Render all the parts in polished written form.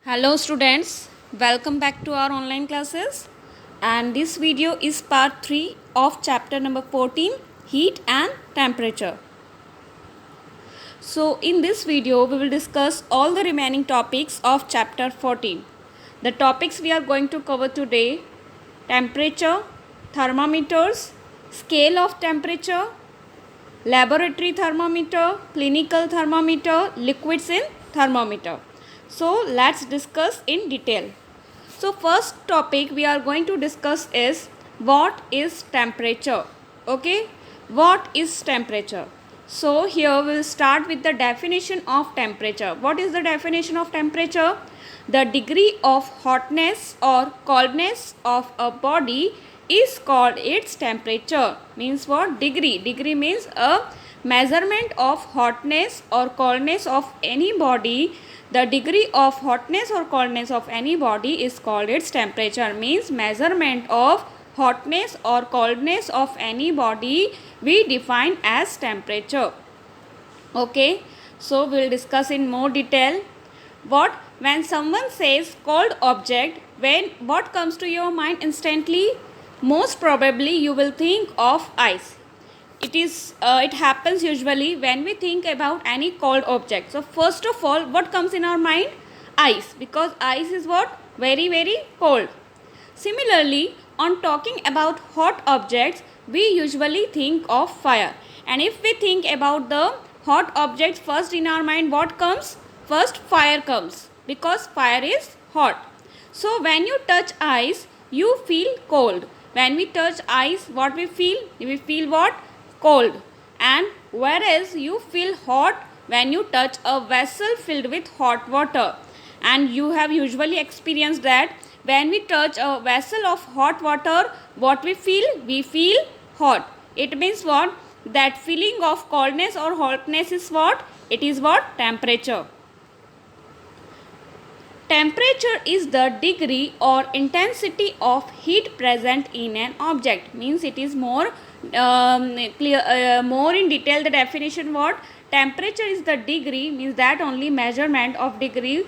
Hello students, welcome back to our online classes, and this video is part 3 of chapter number 14, heat and temperature. So in this video we will discuss all the remaining topics of chapter 14. The topics we are going to cover today: temperature, thermometers, scale of temperature, laboratory thermometer, clinical thermometer, liquids in thermometer. So let's discuss in detail. So first topic we are going to discuss is what is temperature. Okay, what is temperature? So here we will start with the definition of temperature. What is the definition of temperature? The degree of hotness or coldness of a body is called its temperature. Means what? Degree means a measurement of hotness or coldness of any body. The degree of hotness or coldness of any body is called its temperature. Means measurement of hotness or coldness of any body we define as temperature. Okay, so we will discuss in more detail. When someone says cold object, what comes to your mind instantly? Most probably you will think of ice. It happens usually when we think about any cold object. So first of all, what comes in our mind? Ice, because ice is what? Very cold. Similarly, on talking about hot objects, we usually think of fire. And if we think about the hot objects, first in our mind what comes? First fire comes, because fire is hot. So when you touch ice, you feel cold. When we touch ice, what we feel? We feel what? Cold. And whereas you feel hot when you touch a vessel filled with hot water. And you have usually experienced that when we touch a vessel of hot water, what we feel? We feel hot. It means what? That feeling of coldness or hotness is what? It is what? Temperature. Temperature is the degree or intensity of heat present in an object. Means it is more clear, more in detail the definition. What? Temperature is the degree, means that only measurement of degree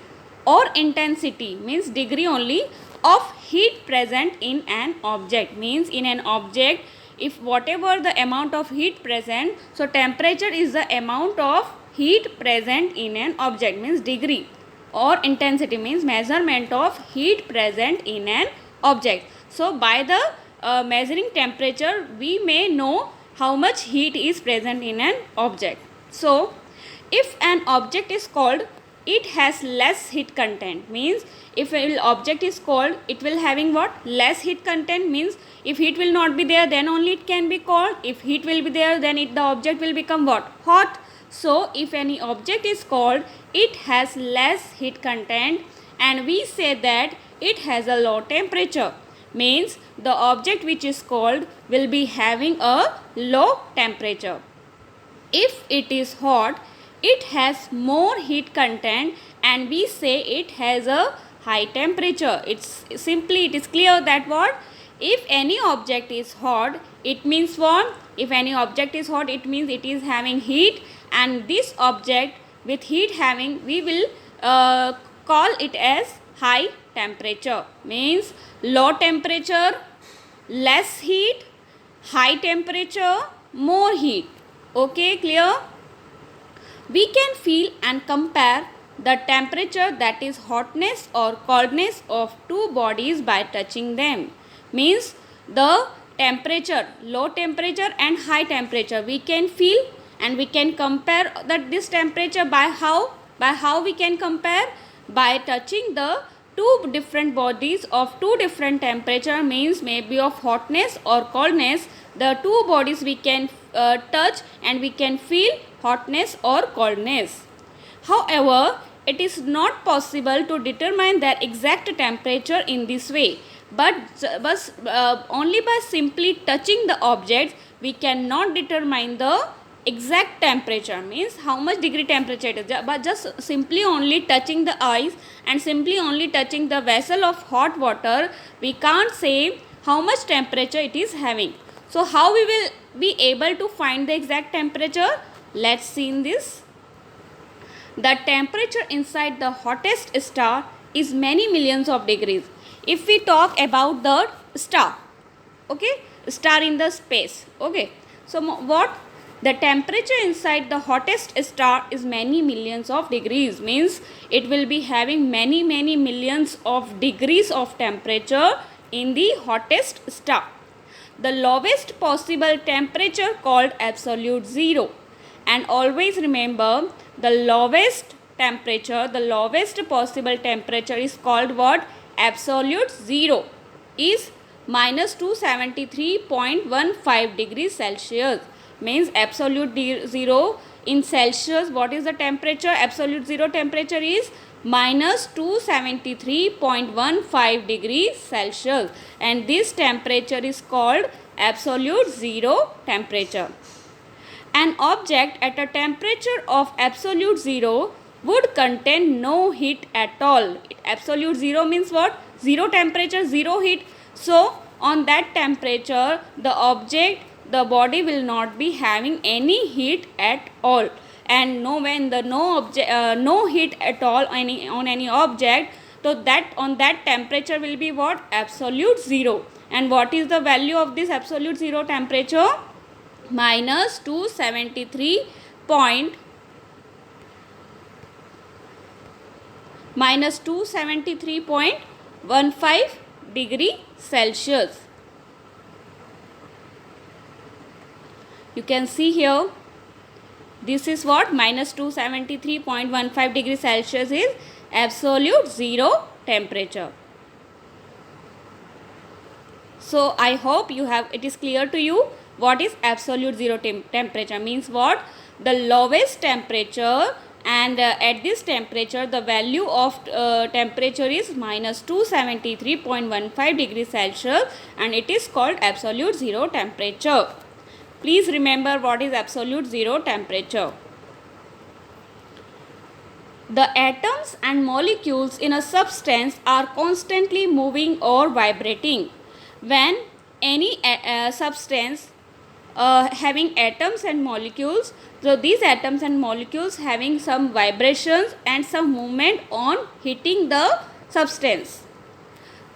or intensity, means degree only, of heat present in an object. Means in an object, if whatever the amount of heat present, so temperature is the amount of heat present in an object. Means degree or intensity means measurement of heat present in an object. So by the measuring temperature, we may know how much heat is present in an object. So if an object is cold, it has less heat content. Means if an object is cold, it will having what? Less heat content. Means if heat will not be there, then only it can be cold. If heat will be there, then the object will become what? Hot. So if any object is cold, it has less heat content, and we say that it has a low temperature. Means the object which is cold will be having a low temperature. If it is hot, it has more heat content, and we say it has a high temperature. It is clear that what? If any object is hot, it means what? If any object is hot, it means it is having heat, and this object with heat having, we will call it as high temperature. Means low temperature, less heat, high temperature, more heat. Okay, clear? We can feel and compare the temperature, that is hotness or coldness of two bodies, by touching them. Means the temperature, low temperature and high temperature, we can feel and we can compare this temperature by how? By how we can compare? By touching the two different bodies of two different temperature, means maybe of hotness or coldness. The two bodies we can touch and we can feel hotness or coldness. However, it is not possible to determine their exact temperature in this way. But only by simply touching the objects, we cannot determine the exact temperature. Means how much degree temperature it is. But just simply only touching the ice and simply only touching the vessel of hot water, we can't say how much temperature it is having. So how we will be able to find the exact temperature? Let's see in this. The temperature inside the hottest star is many millions of degrees. If we talk about the star, okay, star in the space, okay, so what the temperature inside the hottest star is many millions of degrees, means it will be having many millions of degrees of temperature in the hottest star. The lowest possible temperature called absolute zero, and always remember the lowest temperature, the lowest possible temperature is called what? Absolute zero is minus 273.15 degrees Celsius, means absolute zero in Celsius. What is the temperature? Absolute zero temperature is minus 273.15 degrees Celsius, and this temperature is called absolute zero temperature. An object at a temperature of absolute zero would contain no heat at all. Absolute zero means what? Zero temperature, zero heat. So on that temperature, the object, the body will not be having any heat at all. And when the no heat at all on any object, so that on that temperature will be what? Absolute zero. And what is the value of this absolute zero temperature? Minus 273.15 degree Celsius. You can see here, this is what? Minus 273.15 degree Celsius is absolute zero temperature. So I hope it is clear to you what is absolute zero temperature. Means what? The lowest temperature, and at this temperature the value of temperature is minus 273.15 degrees Celsius, and it is called absolute zero temperature. Please remember what is absolute zero temperature. The atoms and molecules in a substance are constantly moving or vibrating. When any substance having atoms and molecules, so these atoms and molecules having some vibrations and some movement on hitting the substance.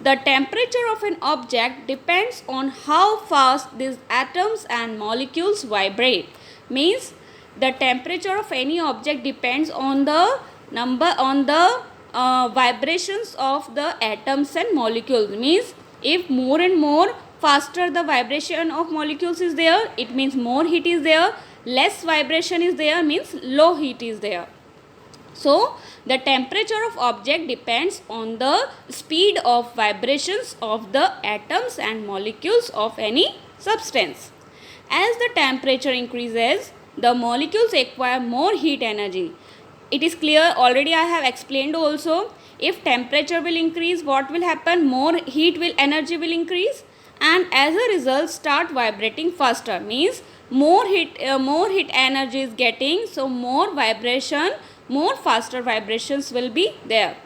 The temperature of an object depends on how fast these atoms and molecules vibrate. Means the temperature of any object depends on the vibrations of the atoms and molecules. Means if more and more faster the vibration of molecules is there, it means more heat is there. Less vibration is there, means low heat is there. So the temperature of object depends on the speed of vibrations of the atoms and molecules of any substance. As the temperature increases, the molecules acquire more heat energy. It is clear, already I have explained also. If temperature will increase, what will happen? More energy will increase, and as a result start vibrating faster. Means more heat energy is getting, so more faster vibrations will be there.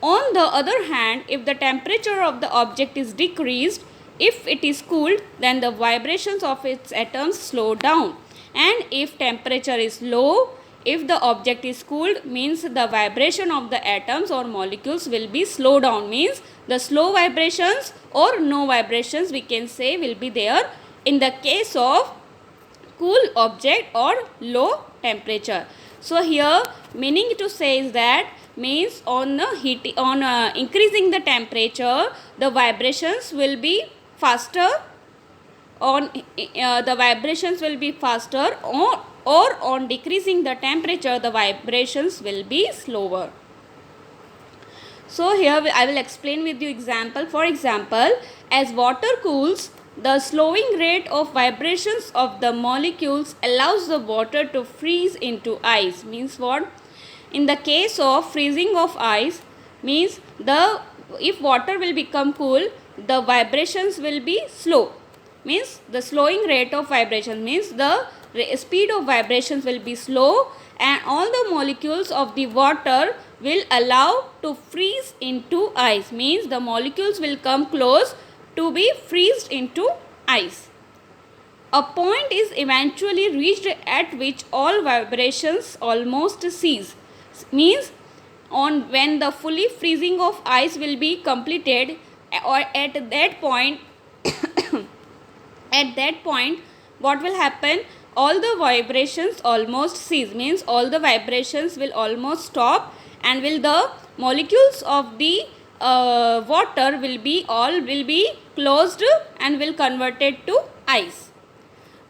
On the other hand, if the temperature of the object is decreased, if it is cooled, then the vibrations of its atoms slow down. And if temperature is low, if the object is cooled, means the vibration of the atoms or molecules will be slow down. Means the slow vibrations or no vibrations, we can say, will be there in the case of cool object or low temperature. So here meaning to say is that, means on increasing the temperature, the vibrations will be faster. The vibrations will be faster, or on decreasing the temperature, the vibrations will be slower. So here I will explain with you example. For example, as water cools, the slowing rate of vibrations of the molecules allows the water to freeze into ice. Means what? In the case of freezing of ice, means if water will become cool, the vibrations will be slow. Means the slowing rate of vibration means the speed of vibrations will be slow, and all the molecules of the water will allow to freeze into ice. Means the molecules will come close to be freezed into ice. A point is eventually reached at which all vibrations almost cease. Means on when the fully freezing of ice will be completed, or at that point at that point what will happen, all the vibrations almost cease, means all the vibrations will almost stop, and will the molecules of the water will be closed and will converted to ice.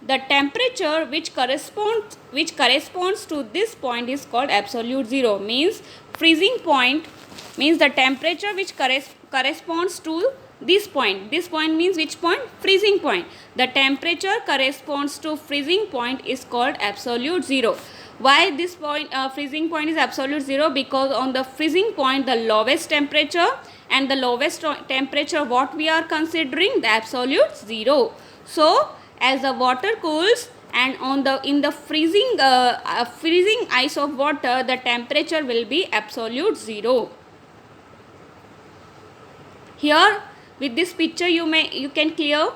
The temperature which corresponds to this point is called absolute zero, means freezing point, means the temperature which corresponds to this point. This point means which point? Freezing point. The temperature corresponds to freezing point is called absolute zero. Why this point freezing point is absolute zero? Because on the freezing point the lowest temperature, and the lowest temperature what we are considering, the absolute zero. So as the water cools, and in the freezing ice of water, the temperature will be absolute zero. Here with this picture you can clear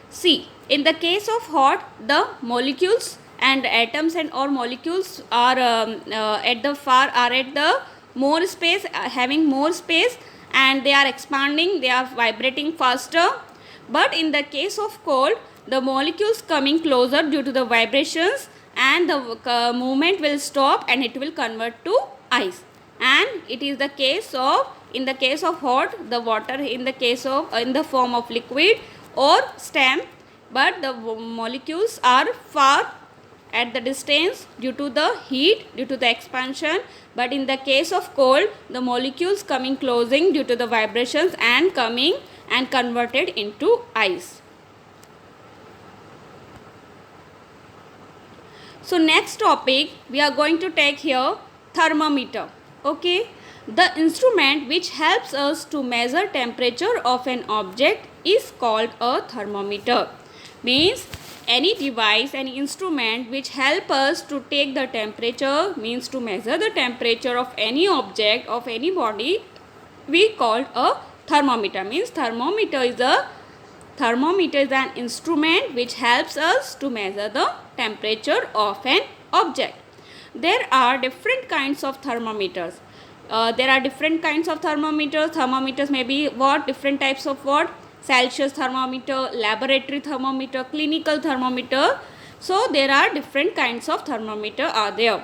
see, in the case of hot, the molecules and atoms and or molecules are at the more space, having more space, and they are expanding, they are vibrating faster. But in the case of cold, the molecules coming closer due to the vibrations, and the movement will stop and it will convert to ice. And it is the case of, in the case of hot, the water in the case of in the form of liquid or steam, but the molecules are far at the distance due to the heat, due to the expansion. But in the case of cold, the molecules coming closing due to the vibrations and coming and converted into ice. So next topic we are going to take here thermometer. Okay, the instrument which helps us to measure temperature of an object is called a thermometer. Means any device, any instrument which help us to take the temperature, means to measure the temperature of any object, of any body, we called a thermometer. Means thermometer is an instrument which helps us to measure the temperature of an object. There are different kinds of thermometers. Thermometers may be what? Different types of what? Celsius thermometer, laboratory thermometer, clinical thermometer. So there are different kinds of thermometer are there.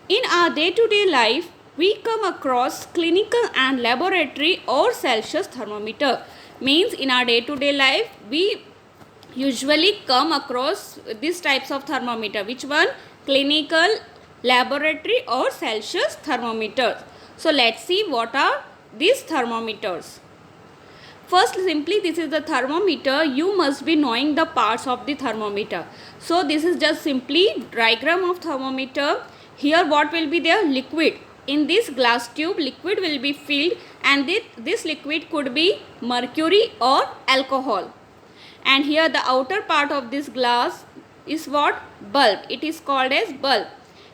In our day-to-day life, we come across clinical and laboratory or Celsius thermometer. Means in our day-to-day life, we usually come across these types of thermometer. Which one? Clinical, laboratory or Celsius thermometers. So let's see what are these thermometers. First, simply this is the thermometer. You must be knowing the parts of the thermometer. So this is just simply diagram of thermometer. Here what will be there? Liquid. In this glass tube, liquid will be filled, and this liquid could be mercury or alcohol. And here the outer part of this glass is what? Bulb. It is called as bulb.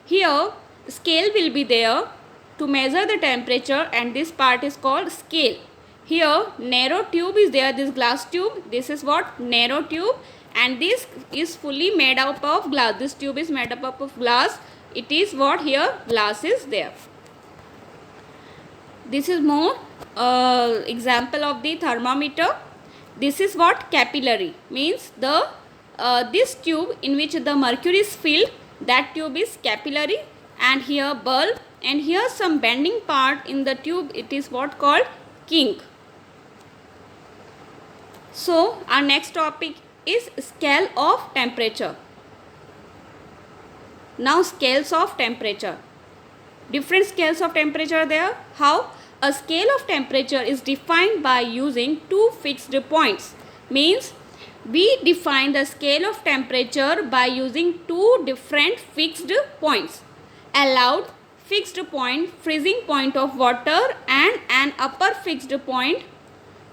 Here scale will be there to measure the temperature, and this part is called scale. Here narrow tube is there, this glass tube. This is what? Narrow tube, and this is fully made up of glass. This tube is made up of glass. It is what? Here glass is there. This is more example of the thermometer. This is what? Capillary. Means the this tube in which the mercury is filled, that tube is capillary. And here bulb, and here some bending part in the tube, it is what? Called kink. So our next topic is scale of temperature. Now scales of temperature. Different scales of temperature are there. How? A scale of temperature is defined by using two fixed points. Means we define the scale of temperature by using two different fixed points. Allowed fixed point, freezing point of water, and an upper fixed point,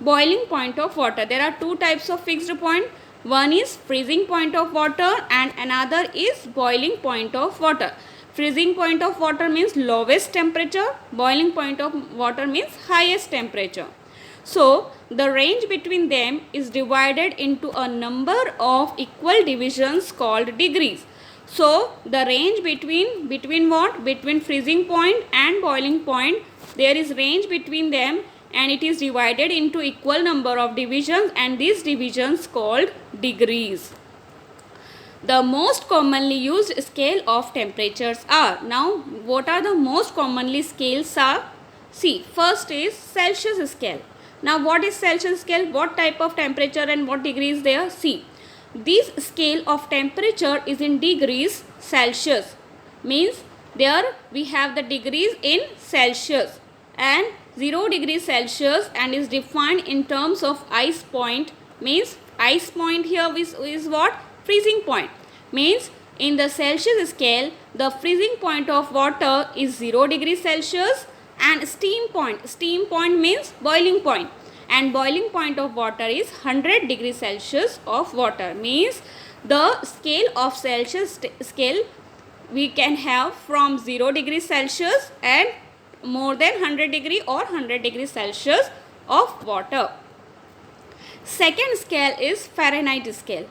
boiling point of water. There are two types of fixed point. One is freezing point of water and another is boiling point of water. Freezing point of water means lowest temperature. Boiling point of water means highest temperature. So the range between them is divided into a number of equal divisions called degrees. So the range between what? Between freezing point and boiling point, there is range between them, and it is divided into equal number of divisions, and these divisions called degrees. The most commonly used scale of temperatures are. Now what are the most commonly scales are? See, first is Celsius scale. Now what is Celsius scale? What type of temperature and what degrees there? See, this scale of temperature is in degrees Celsius. Means there we have the degrees in Celsius, and 0 degrees Celsius, and is defined in terms of ice point. Means ice point here is what? Freezing point. Means in the Celsius scale, the freezing point of water is 0 degrees Celsius, and steam point means boiling point, and boiling point of water is 100 degrees Celsius of water. Means the scale of Celsius scale we can have from 0 degrees Celsius and more than 100 degree or 100 degrees Celsius of water. Second scale is Fahrenheit scale.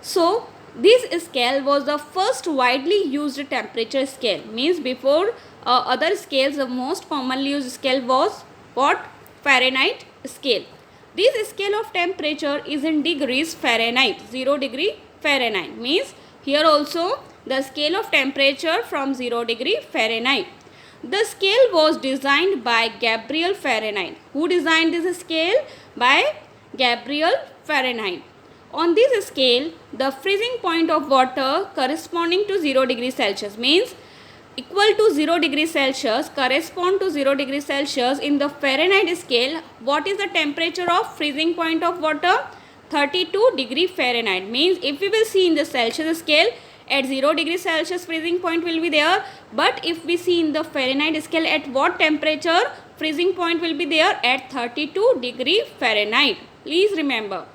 So this scale was the first widely used temperature scale. Means before other scales, the most commonly used scale was what? Fahrenheit scale. This scale of temperature is in degrees Fahrenheit, 0 degree Fahrenheit. Means here also the scale of temperature from 0 degree Fahrenheit. The scale was designed by Gabriel Fahrenheit. Who designed this scale? By Gabriel Fahrenheit. On this scale, the freezing point of water corresponding to 0 degree Celsius, means equal to 0 degree Celsius, correspond to 0 degree Celsius in the Fahrenheit scale. What is the temperature of freezing point of water? 32 degree Fahrenheit. Means if we will see in the Celsius scale, at 0 degree Celsius freezing point will be there, but if we see in the Fahrenheit scale, at what temperature freezing point will be there? At 32 degree Fahrenheit. Please remember.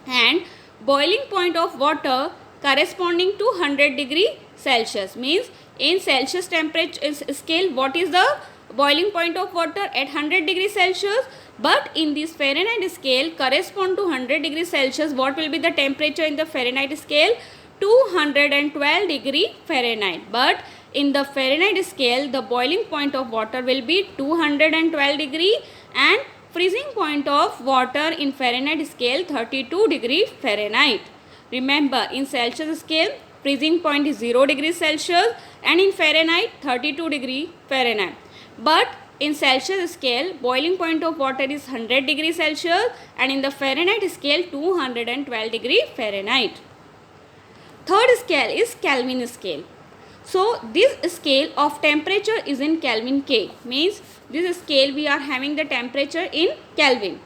And boiling point of water corresponding to 100 degree Celsius. Means in Celsius temperature scale, what is the boiling point of water? At 100 degree Celsius. But in this Fahrenheit scale, correspond to 100 degree Celsius, what will be the temperature in the Fahrenheit scale? 212 degree Fahrenheit. But in the Fahrenheit scale, the boiling point of water will be 212 degree, and freezing point of water in Fahrenheit scale 32 degree Fahrenheit. Remember, in Celsius scale, freezing point is 0 degree Celsius, and in Fahrenheit 32 degree Fahrenheit. But in Celsius scale, boiling point of water is 100 degree Celsius, and in the Fahrenheit scale 212 degree Fahrenheit. Third scale is Kelvin scale. So this scale of temperature is in Kelvin K. Means this scale we are having the temperature in Kelvin.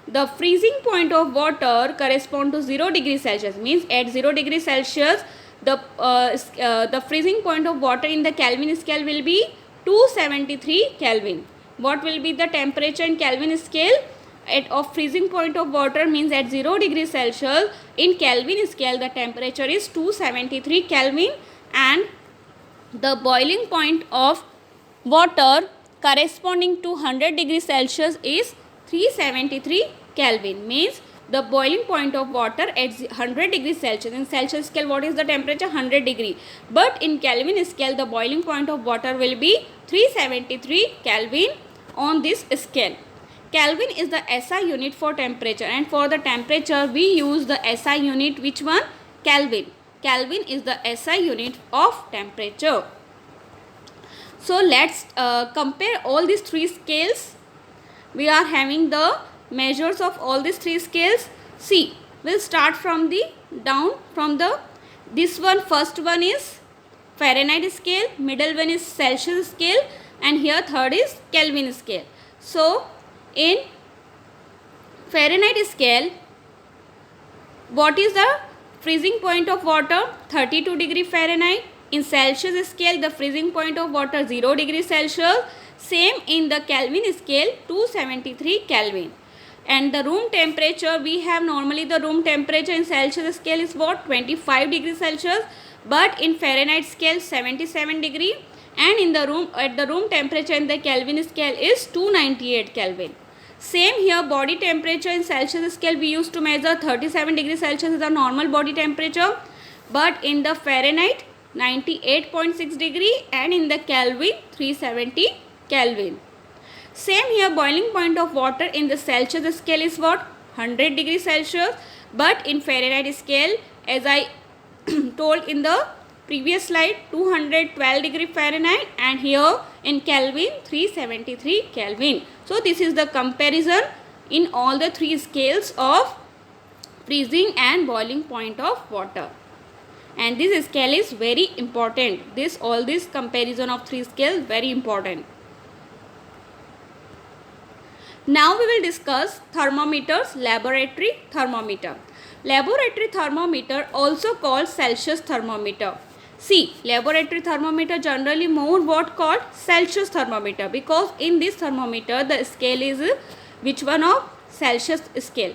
The freezing point of water correspond to 0 degree Celsius. Means at 0 degree Celsius, the freezing point of water in the Kelvin scale will be 273 Kelvin. What will be the temperature in Kelvin scale? Of freezing point of water, means at 0 degree Celsius, in Kelvin scale the temperature is 273 Kelvin, and the boiling point of water corresponding to 100 degree Celsius is 373 Kelvin. Means the boiling point of water at 100 degree Celsius. In Celsius scale, what is the temperature? 100 degree. But in Kelvin scale, the boiling point of water will be 373 Kelvin on this scale. Kelvin is the SI unit for temperature, and for the temperature we use the SI unit. Which one? Kelvin. Kelvin is the SI unit of temperature. So let's compare all these three scales. We are having the measures of all these three scales. See, we'll start from the down from the this one. First one is Fahrenheit scale, middle one is Celsius scale, and here third is Kelvin scale. So in Fahrenheit scale, what is the freezing point of water? 32 degree Fahrenheit. In Celsius scale, the freezing point of water 0 degree Celsius. Same in the Kelvin scale, 273 Kelvin. And the room temperature, we have normally the room temperature in Celsius scale is what? 25 degrees Celsius. But in Fahrenheit scale, 77 degree. And in the room, at the room temperature in the Kelvin scale is 298 Kelvin. Same here, body temperature in Celsius scale we used to measure 37 degrees Celsius is the normal body temperature. but in the Fahrenheit 98.6 degree and in the Kelvin 370 Kelvin. Same here, boiling point of water in the Celsius scale is what? 100 degrees Celsius, but in Fahrenheit scale, as I told in the previous slide, 212 degree Fahrenheit, and here in Kelvin 373 Kelvin. So this is the comparison in all the three scales of freezing and boiling point of water. And this scale is very important. All this comparison of three scales very important. Now we will discuss thermometers, laboratory thermometer. Laboratory thermometer, also called Celsius thermometer. See, laboratory thermometer generally more what called Celsius thermometer, because in this thermometer the scale is which one of Celsius scale.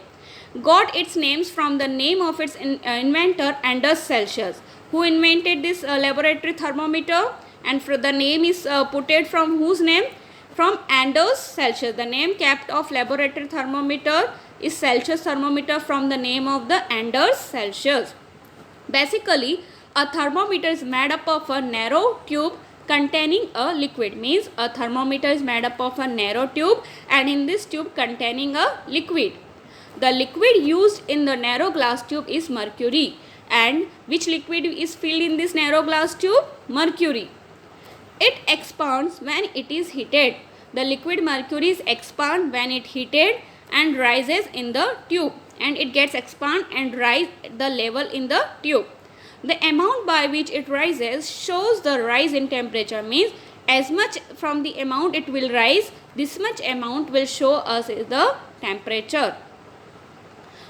Got its names from the name of its inventor, Anders Celsius, who invented this laboratory thermometer, and the name is put from whose name? From Anders Celsius. The name kept of laboratory thermometer is Celsius thermometer from the name of the Anders Celsius. Basically, a thermometer is made up of a narrow tube containing a liquid. Means a thermometer is made up of a narrow tube, and in this tube containing a liquid. The liquid used in the narrow glass tube is mercury. And which liquid is filled in this narrow glass tube? Mercury. It expands when it is heated. The liquid mercury expands when it heated and rises in the tube, and it gets expand and rise the level in the tube. The amount by which it rises shows the rise in temperature. Means as much from the amount it will rise, this much amount will show us the temperature.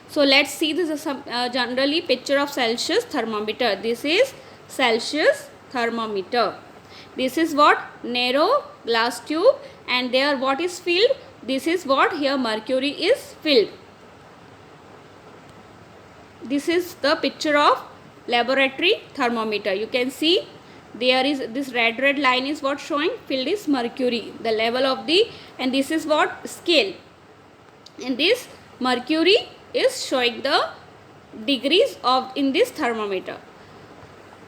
So let's see, this is generally picture of Celsius thermometer. This is Celsius thermometer. This is what? Narrow glass tube, and there what is filled? This is what? Here mercury is filled. This is the picture of laboratory thermometer. You can see there is this red line is what showing? Filled is mercury, the level of the, and this is what? Scale. And this mercury is showing the degrees of in this thermometer.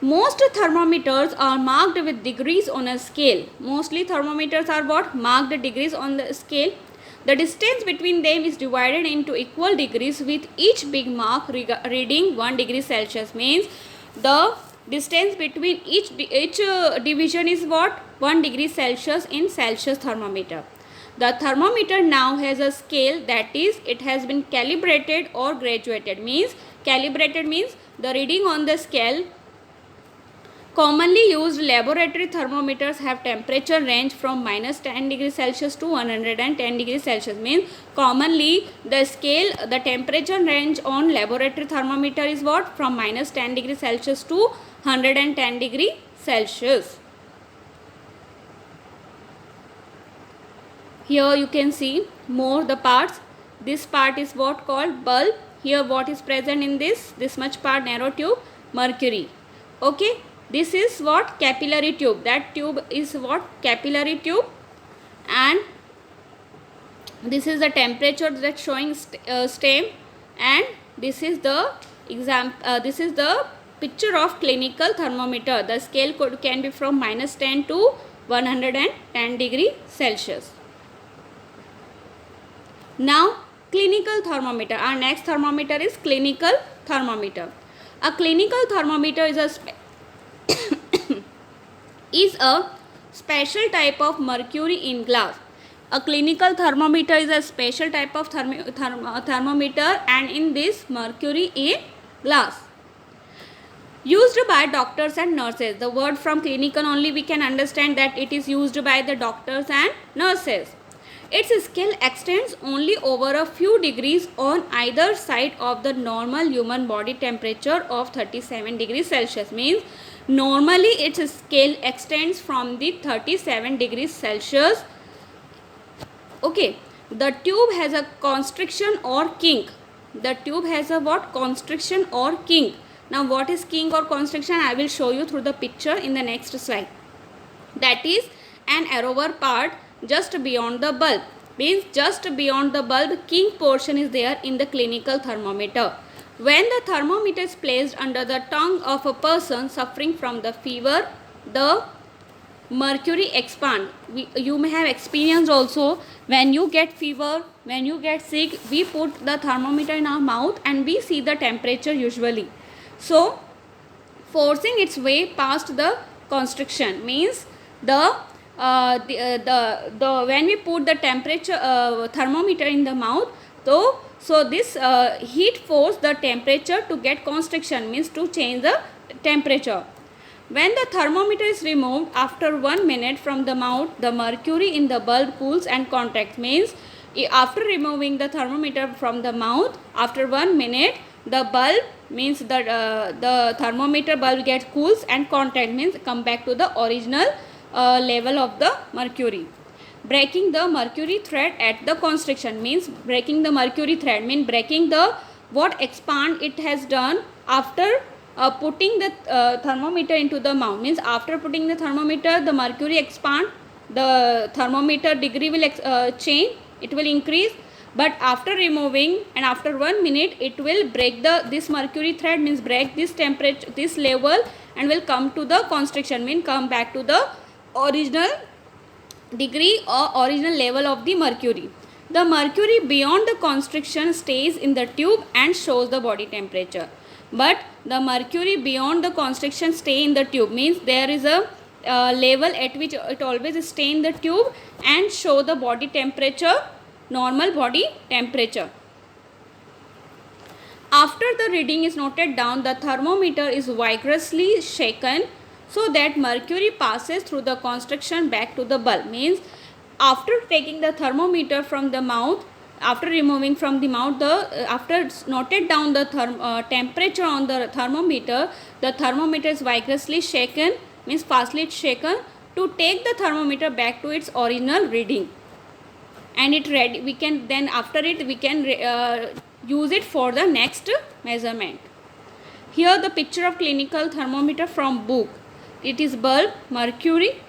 Most thermometers are marked with degrees on a scale. Mostly thermometers are what? Marked degrees on the scale. The distance between them is divided into equal degrees, with each big mark reading 1 degree Celsius. Means the distance between each division is what? 1 degree Celsius in Celsius thermometer. The thermometer now has a scale, that is, it has been calibrated or graduated. Means calibrated means the reading on the scale. Commonly used laboratory thermometers have temperature range from -10 degrees Celsius to 110 degrees Celsius. Means commonly the scale, the temperature range on laboratory thermometer is what? From -10 degrees Celsius to 110 degrees Celsius. Here you can see more the parts. This part is what called bulb. Here what is present in this much part? Narrow tube, mercury. Okay. This is what? Capillary tube. That tube is what? Capillary tube. And this is the temperature that showing stem. And this is the this is the picture of clinical thermometer. The scale can be from -10 to 110 degree Celsius. Now clinical thermometer. Our next thermometer is clinical thermometer. A clinical thermometer is a special type of mercury in glass. A clinical thermometer is a special type of thermometer, and in this mercury in glass. Used by doctors and nurses. The word from clinical only we can understand that it is used by the doctors and nurses. Its scale extends only over a few degrees on either side of the normal human body temperature of 37 degrees Celsius. Means normally its scale extends from the 37 degrees Celsius. Okay. The tube has a constriction or kink. The tube has a what? Constriction or kink. Now what is kink or constriction? I will show you through the picture in the next slide. That is an arrow part just beyond the bulb. Means just beyond the bulb, kink portion is there in the clinical thermometer. When the thermometer is placed under the tongue of a person suffering from the fever, the mercury expand. You may have experienced also, when you get fever, when you get sick, we put the thermometer in our mouth and we see the temperature usually. So forcing its way past the constriction means the when we put the temperature thermometer in the mouth, so this heat force the temperature to get constriction, means to change the temperature. When the thermometer is removed after 1 minute from the mouth, the mercury in the bulb cools and contracts. Means after removing the thermometer from the mouth, after 1 minute, the bulb, means the thermometer bulb gets cools and contract, means come back to the original level of the mercury. Breaking the mercury thread at the constriction, means breaking the mercury thread, means breaking the what expand it has done after putting the thermometer into the mouth. Means after putting the thermometer, the mercury expand, the thermometer degree will change, it will increase, but after removing and after 1 minute, it will break this mercury thread, means break this temperature, this level, and will come to the constriction, means come back to the original degree or original level of the mercury. The mercury beyond the constriction stays in the tube and shows the body temperature. But the mercury beyond the constriction stay in the tube, means there is a level at which it always stay in the tube and show the body temperature, normal body temperature. After the reading is noted down, the thermometer is vigorously shaken so that mercury passes through the constriction back to the bulb. Means after taking the thermometer from the mouth, after removing from the mouth, after noted down the temperature on the thermometer is vigorously shaken, means fastly shaken, to take the thermometer back to its original reading, and it ready. We can then after it we can use it for the next measurement. Here the picture of clinical thermometer from book. It is bulb, mercury.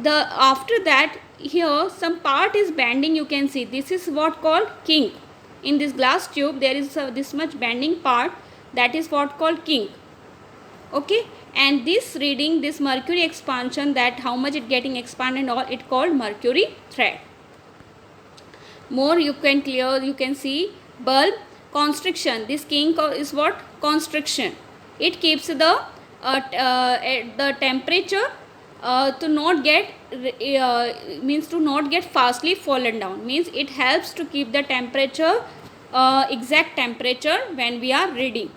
After that, here some part is bending, you can see. This is what called kink. In this glass tube there is this much bending part, that is what called kink. Okay, and this reading, this mercury expansion, that how much it getting expanded and all, it called mercury thread. More you can see bulb constriction. This kink is what? Constriction. It keeps the temperature to not get means to not get fastly fallen down, means it helps to keep the temperature exact temperature when we are reading.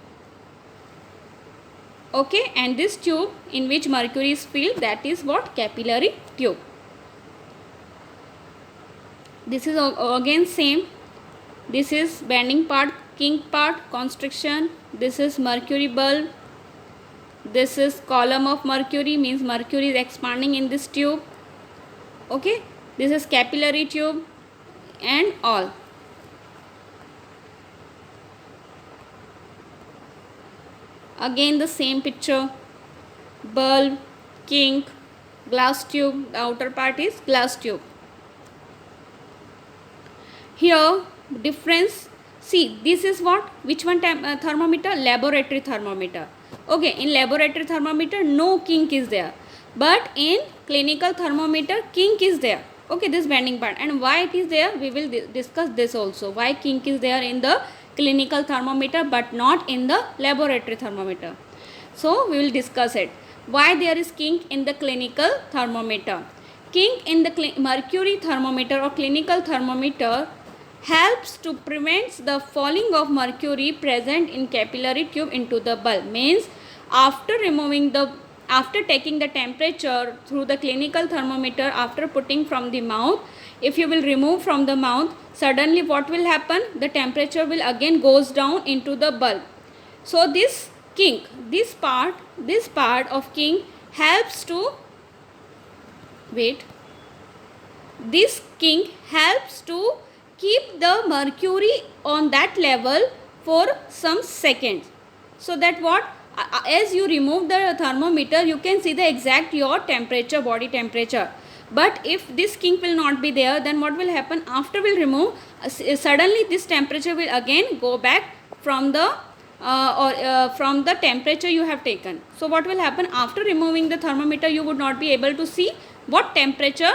Okay, and this tube in which mercury is filled, that is what? Capillary tube. This is again same. This is bending part, kink part, constriction. This is mercury bulb. This is column of mercury, means mercury is expanding in this tube. Okay, this is capillary tube and all. Again the same picture, bulb, kink, glass tube. The outer part is glass tube. Here difference, see, this is what? Which one thermometer? Laboratory thermometer. Okay, in laboratory thermometer no kink is there, but in clinical thermometer kink is there. Okay, this bending part, and why it is there, we will discuss this also. Why kink is there in the clinical thermometer but not in the laboratory thermometer? So we will discuss it. Why there is kink in the clinical thermometer? Kink in the mercury thermometer or clinical thermometer helps to prevent the falling of mercury present in capillary tube into the bulb. Means after taking the temperature through the clinical thermometer, after putting from the mouth, if you will remove from the mouth, suddenly what will happen? The temperature will again goes down into the bulb. So this kink, this part of kink helps to this kink helps to keep the mercury on that level for some seconds, so that what, as you remove the thermometer, you can see the exact your temperature, body temperature. But if this kink will not be there, then what will happen? After we'll remove, suddenly this temperature will again go back from the from the temperature you have taken. So what will happen after removing the thermometer? You would not be able to see what temperature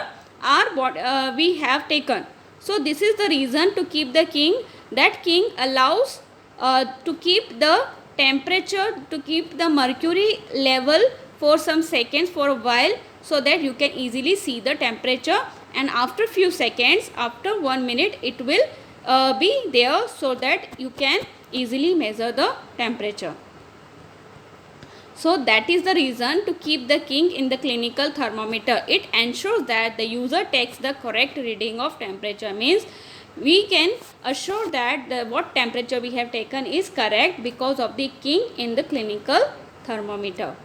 we have taken. So this is the reason to keep the king. That king allows to keep the temperature, to keep the mercury level for some seconds, for a while, so that you can easily see the temperature, and after few seconds, after 1 minute, it will be there, so that you can easily measure the temperature. So that is the reason to keep the king in the clinical thermometer. It ensures that the user takes the correct reading of temperature. Means we can assure that what temperature we have taken is correct because of the king in the clinical thermometer.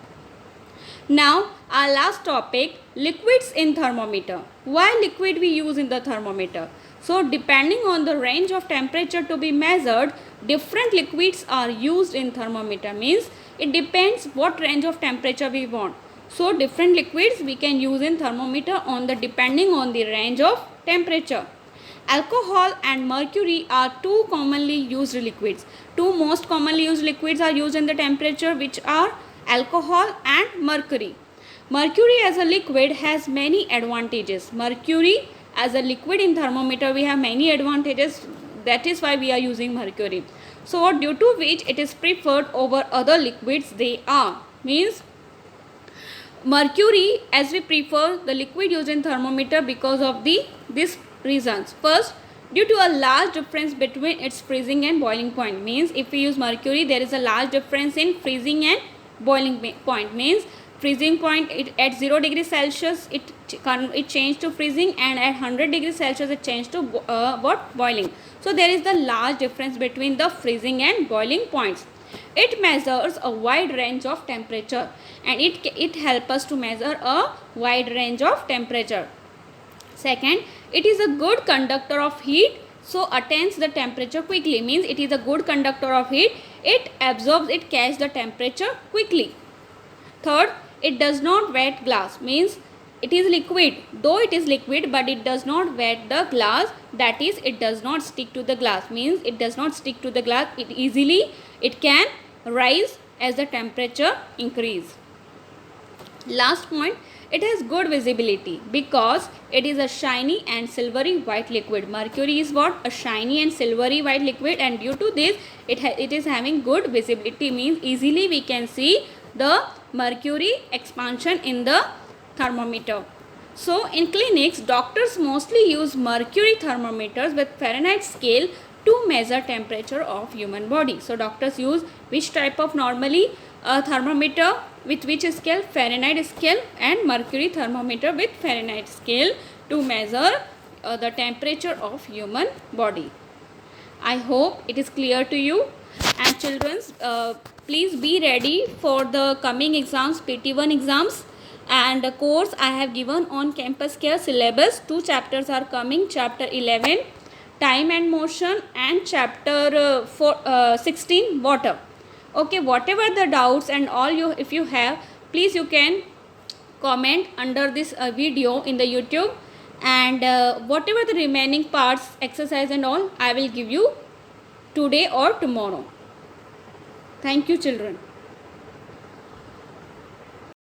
Now our last topic, liquids in thermometer. Why liquid we use in the thermometer? So depending on the range of temperature to be measured, different liquids are used in thermometer. Means it depends what range of temperature we want. So different liquids we can use in thermometer depending on the range of temperature. Alcohol and mercury are two commonly used liquids. Two most commonly used liquids are used in the temperature, which are alcohol and mercury. Mercury as a liquid has many advantages. Mercury as a liquid in thermometer, we have many advantages. That is why we are using mercury. So due to which it is preferred over other liquids they are. Means mercury as we prefer the liquid used in thermometer because of these reasons. First, due to a large difference between its freezing and boiling point. Means if we use mercury, there is a large difference in freezing and boiling point. Means freezing point, at 0 degrees Celsius it changed to freezing, and at 100 degrees Celsius it changed to boiling. So there is the large difference between the freezing and boiling points. It measures a wide range of temperature, and it helps us to measure a wide range of temperature. Second, it is a good conductor of heat, so attains the temperature quickly. Means it is a good conductor of heat. It absorbs, it catches the temperature quickly. Third, it does not wet glass. Means it is liquid. Though it is liquid, but it does not wet the glass. That is, it does not stick to the glass. Means it does not stick to the glass. It can rise as the temperature increase. Last point, it has good visibility because it is a shiny and silvery white liquid. Mercury is what? A shiny and silvery white liquid, and due to this it is having good visibility. Means easily we can see the mercury expansion in the thermometer. So in clinics, doctors mostly use mercury thermometers with Fahrenheit scale to measure temperature of human body. So doctors use which type of normally thermometer with which scale? Fahrenheit scale, and mercury thermometer with Fahrenheit scale to measure the temperature of human body. I hope it is clear to you. And children, please be ready for the coming exams, PT1 exams, and the course I have given on campus care syllabus. 2 chapters are coming, chapter 11 time and motion, and chapter 16 water. Okay, whatever the doubts and all if you have, please you can comment under this video in the YouTube, and whatever the remaining parts, exercise and all, I will give you today or tomorrow. Thank you children.